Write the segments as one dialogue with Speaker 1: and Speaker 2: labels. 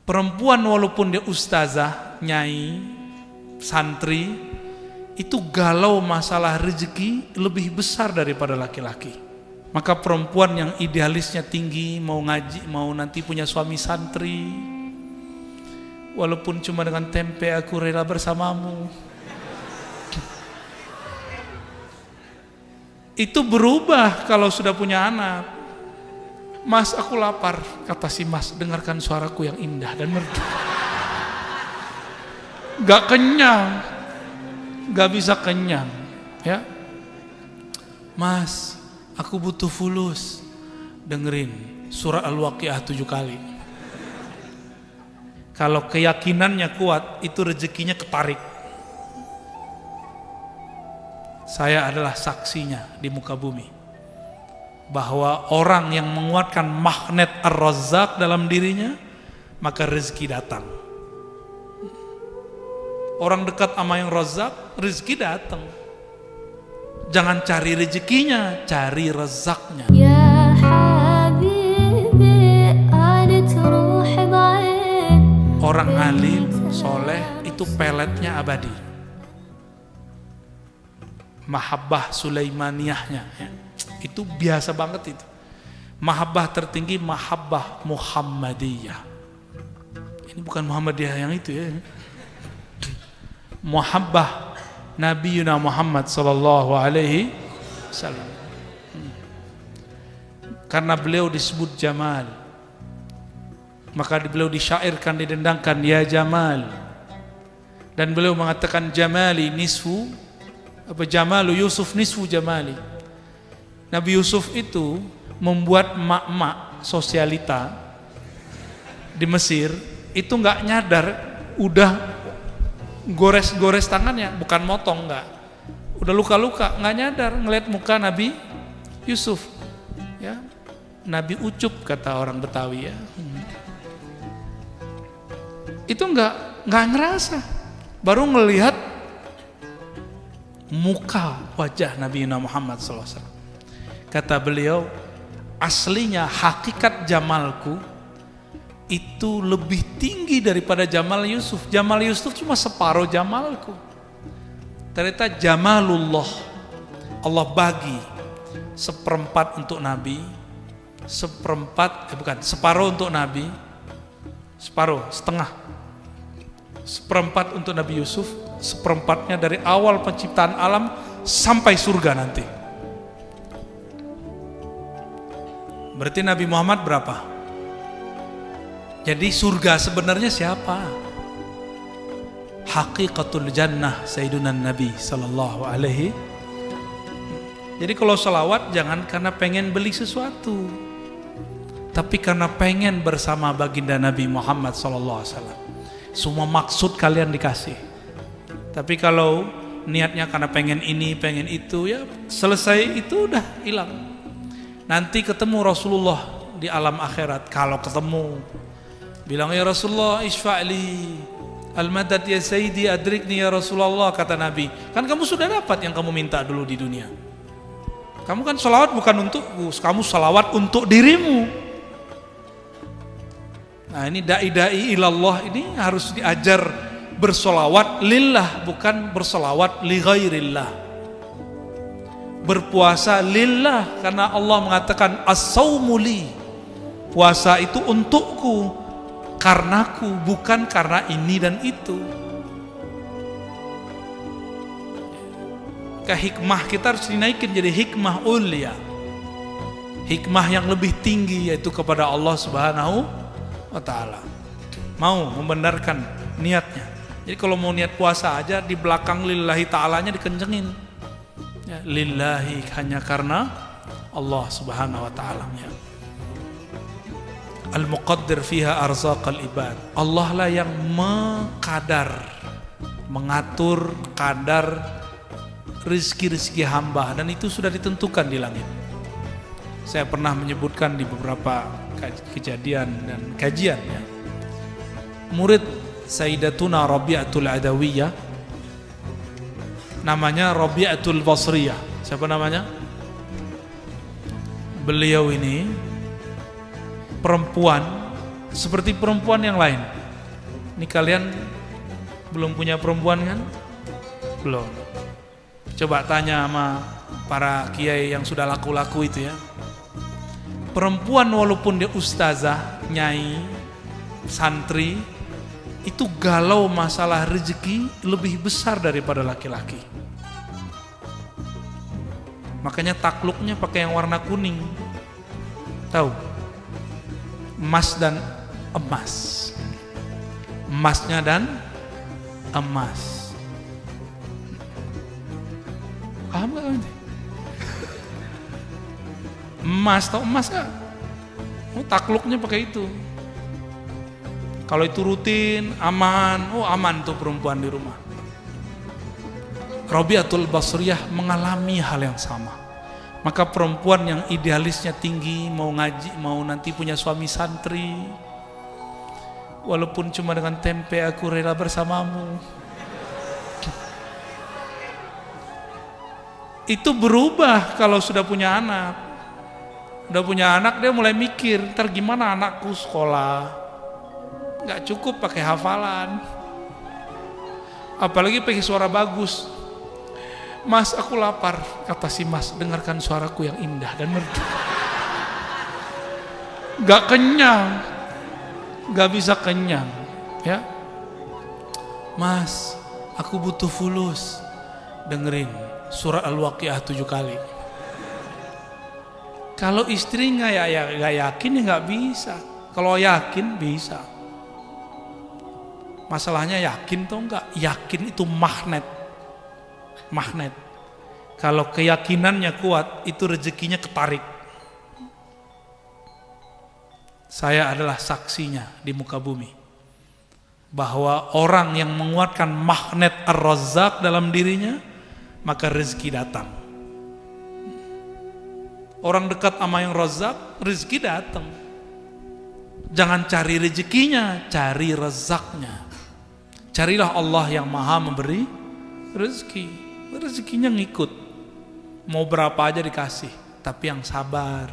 Speaker 1: Perempuan walaupun dia ustazah, nyai, santri, itu galau masalah rezeki lebih besar daripada laki-laki. Maka perempuan yang idealisnya tinggi, mau ngaji, mau nanti punya suami santri, walaupun cuma dengan tempe aku rela bersamamu, itu berubah kalau sudah punya anak. Mas, aku lapar, kata si mas, dengarkan suaraku yang indah dan merdu. Gak kenyang, gak bisa kenyang, ya. Mas, aku butuh fulus, dengerin surat Al-Waqiah 7 kali. Kalau keyakinannya kuat, itu rezekinya ketarik. Saya adalah saksinya di muka bumi bahwa orang yang menguatkan magnet Ar-Razzaq dalam dirinya, maka rezeki datang. Orang dekat sama yang Razzaq, rezeki datang. Jangan cari rezekinya, cari rezaknya. Ya habibi, orang alim, soleh, itu peletnya abadi. Mahabbah Sulaimaniyahnya, ya. Itu biasa banget itu. Mahabbah tertinggi, mahabbah Muhammadiyah. Ini bukan Muhammadiyah yang itu ya. Mahabbah Nabiuna Muhammad sallallahu alaihi wasallam. Karena beliau disebut Jamal, maka beliau disyairkan, didendangkan, ya Jamal. Dan beliau mengatakan Jamali nisfu, apa Jamalu Yusuf nisfu Jamali. Nabi Yusuf itu membuat mak-mak sosialita di Mesir itu nggak nyadar, udah gores-gores tangannya, bukan motong, nggak, udah luka-luka, nggak nyadar ngeliat muka Nabi Yusuf, ya, Nabi Ucup kata orang Betawi ya. Itu nggak ngerasa, baru ngelihat muka wajah Nabi Muhammad SAW. Kata beliau, aslinya hakikat jamalku itu lebih tinggi daripada Jamal Yusuf. Jamal Yusuf cuma separuh jamalku. Ternyata Jamalullah, Allah bagi seperempat untuk Nabi, separuh untuk Nabi, setengah, seperempat untuk Nabi Yusuf, seperempatnya dari awal penciptaan alam sampai surga nanti. Berarti Nabi Muhammad berapa? Jadi surga sebenarnya siapa? Haqiqatul jannah Sayyiduna Nabi sallallahu alaihi. Jadi kalau salawat jangan karena pengen beli sesuatu, tapi karena pengen bersama baginda Nabi Muhammad sallallahu alaihi wasallam. Semua maksud kalian dikasih. Tapi kalau niatnya karena pengen ini, pengen itu, ya selesai itu udah hilang. Nanti ketemu Rasulullah di alam akhirat. Kalau ketemu, bilang ya Rasulullah isfa'li al-madad ya sayyidi adrikni ya Rasulullah, kata Nabi. Kan kamu sudah dapat yang kamu minta dulu di dunia. Kamu kan salawat bukan untukku, kamu salawat untuk dirimu. Nah ini da'i-da'i ilallah ini harus diajar bersolawat lillah, bukan bersolawat li ghairillah. Berpuasa lillah, karena Allah mengatakan as-saumu li, puasa itu untukku, karenaku, bukan karena ini dan itu. Hikmah kita harus dinaikin jadi hikmah ulia, hikmah yang lebih tinggi, yaitu kepada Allah Subhanahu wa ta'ala. Mau membenarkan niatnya. Jadi kalau mau niat puasa aja, di belakang lillahi ta'alanya dikencengin ya, lillahi, hanya karena Allah Subhanahu wa ta'ala ya. Al-muqaddir fiha arzaqal ibad, Allah lah yang mengatur kadar rizki-rizki hamba, dan itu sudah ditentukan di langit. Saya pernah menyebutkan di beberapa kejadian dan kajian ya. Murid Sayyidatuna Rabi'atul Adawiyah, namanya Rabi'atul Basriyah. Siapa namanya? Beliau ini perempuan seperti perempuan yang lain. Ini kalian belum punya perempuan kan? Belum. Coba tanya sama para kiai yang sudah laku-laku itu ya. Perempuan walaupun dia ustazah, nyai, santri, itu galau masalah rezeki lebih besar daripada laki-laki. Makanya takluknya pakai yang warna kuning. Tahu? Emas dan emas. Emasnya dan emas. Paham gak nanti? Emas, tau emas gak? Oh, takluknya pakai itu. Kalau itu rutin, aman. Oh, aman tuh perempuan di rumah. Rabi'atul Basriyah mengalami hal yang sama. Maka perempuan yang idealisnya tinggi, mau ngaji, mau nanti punya suami santri, walaupun cuma dengan tempe aku rela bersamamu, itu berubah kalau sudah punya anak. Udah punya anak, dia mulai mikir, ntar gimana anakku sekolah, gak cukup pakai hafalan, apalagi pakai suara bagus. Mas, aku lapar, kata si mas, dengarkan suaraku yang indah dan merdu. Gak kenyang, gak bisa kenyang, ya. Mas, aku butuh fulus, dengerin surat Al-Waqiah 7 kali. Kalau istri nggak yakin ya nggak bisa. Kalau yakin bisa. Masalahnya yakin tuh nggak? Yakin itu magnet. Magnet. Kalau keyakinannya kuat, itu rezekinya ketarik. Saya adalah saksinya di muka bumi bahwa orang yang menguatkan magnet Ar-Razzaq dalam dirinya, maka rezeki datang. Orang dekat sama yang Razzaq, rezeki datang. Jangan cari rezekinya, cari rezaknya. Carilah Allah yang maha memberi rezeki. Rezekinya ngikut. Mau berapa aja dikasih, tapi yang sabar.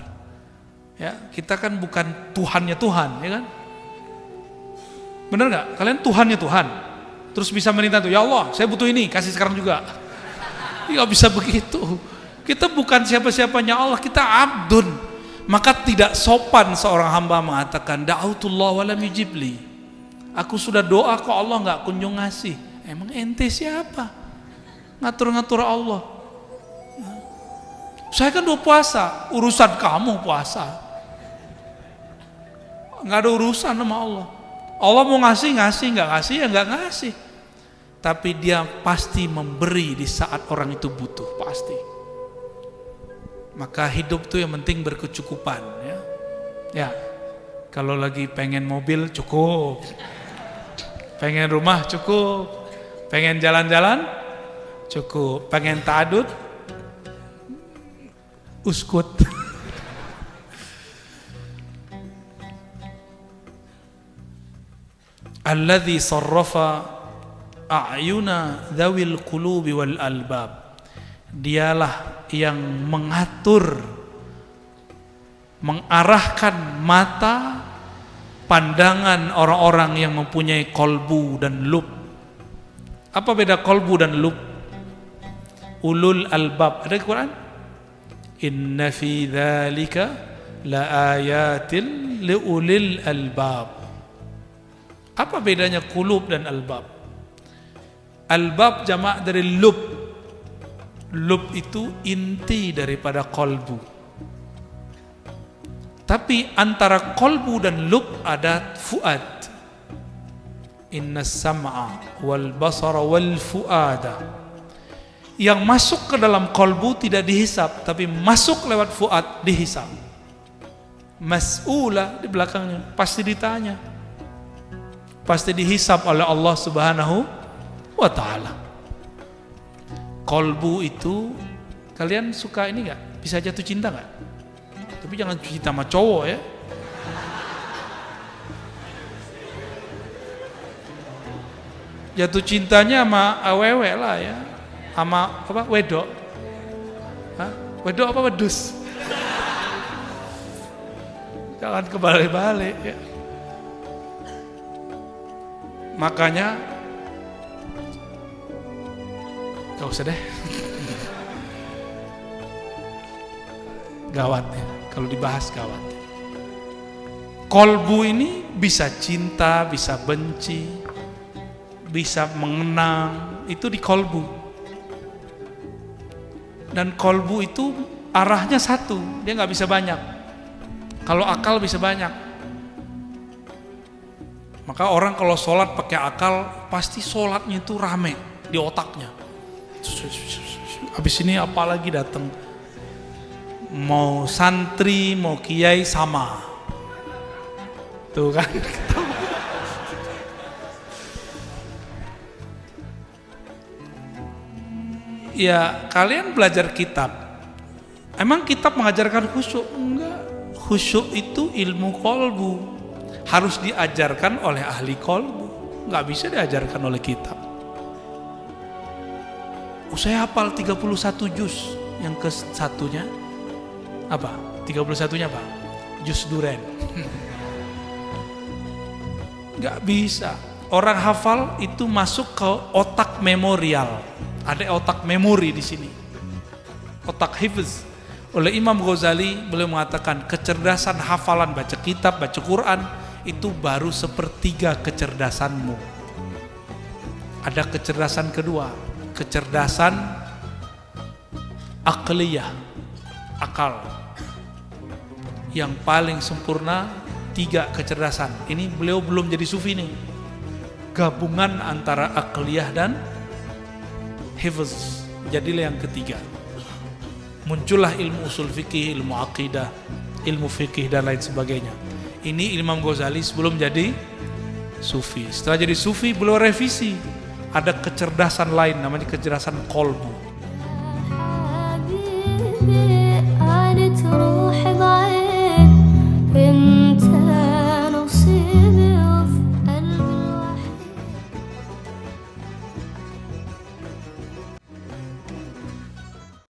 Speaker 1: Ya, kita kan bukan Tuhannya Tuhan, ya kan? Bener gak? Kalian Tuhannya Tuhan. Terus bisa minta tuh, ya Allah, saya butuh ini, kasih sekarang juga. Gak bisa begitu. Kita bukan siapa-siapanya Allah, kita abdun. Maka tidak sopan seorang hamba mengatakan da'autullah wa lam yujibli. Aku sudah doa kok Allah gak kunjung ngasih. Emang ente siapa? Ngatur-ngatur Allah. Saya kan udah puasa, urusan kamu puasa. Gak ada urusan sama Allah. Allah mau ngasih, gak ngasih ya gak ngasih. Tapi dia pasti memberi di saat orang itu butuh, pasti. Maka hidup tuh yang penting berkecukupan, ya. Ya, kalau lagi pengen mobil cukup, pengen rumah cukup, pengen jalan-jalan cukup, pengen ta'adud uskut. Alladzi sarrafa a'yuna dzawil qulubi wal albab. Dialah yang mengatur, mengarahkan mata, pandangan orang-orang yang mempunyai kolbu dan lub. Apa beda kolbu dan lub? Ulul albab. Ada di Quran? Inna fi dzalika la ayatin li ulil albab. Apa bedanya kulub dan albab? Albab jamak dari lub. Lub itu inti daripada kolbu. Tapi antara kolbu dan lub ada fuad. Inna sam'a wal basara wal fuada. Yang masuk ke dalam kolbu tidak dihisap, tapi masuk lewat fuad dihisap. Mas'ula di belakangnya, pasti ditanya, pasti dihisap oleh Allah Subhanahu wa ta'ala. Kolbu itu, kalian suka ini gak? Bisa jatuh cinta gak? Tapi jangan cinta sama cowok ya. Jatuh cintanya sama awewe lah ya. Sama apa? Wedok. Hah? Wedok apa wedus? Jangan kebalik-balik ya. Makanya gak usah deh. Gawat ya, kalau dibahas gawat. Kolbu ini bisa cinta, bisa benci, bisa mengenang, itu di kolbu. Dan kolbu itu arahnya satu, dia nggak bisa banyak. Kalau akal bisa banyak. Maka orang kalau sholat pakai akal, pasti sholatnya itu rame di otaknya. Habis ini apalagi datang, mau santri, mau kiai sama. Tuh kan. Ya kalian belajar kitab, emang kitab mengajarkan khusyuk? Enggak. Khusyuk itu ilmu kolbu, harus diajarkan oleh ahli kolbu, nggak bisa diajarkan oleh kitab. Saya hafal 31 juz, yang ke satunya apa? 31-nya apa? Juz duren. Nggak bisa. Orang hafal itu masuk ke otak memorial. Ada otak memori di sini. Otak hifz. Oleh Imam Ghazali, beliau mengatakan kecerdasan hafalan, baca kitab, baca Quran itu baru sepertiga kecerdasanmu. Ada kecerdasan kedua, kecerdasan akliyah, akal. Yang paling sempurna 3 kecerdasan. Ini beliau belum jadi sufi nih. Gabungan antara akliyah dan hifz. Jadilah yang ketiga. Muncullah ilmu usul fikih, ilmu akidah, ilmu fikih dan lain sebagainya. Ini Imam Ghazali sebelum jadi sufi. Setelah jadi sufi beliau revisi. Ada kecerdasan lain namanya kecerdasan kolbu.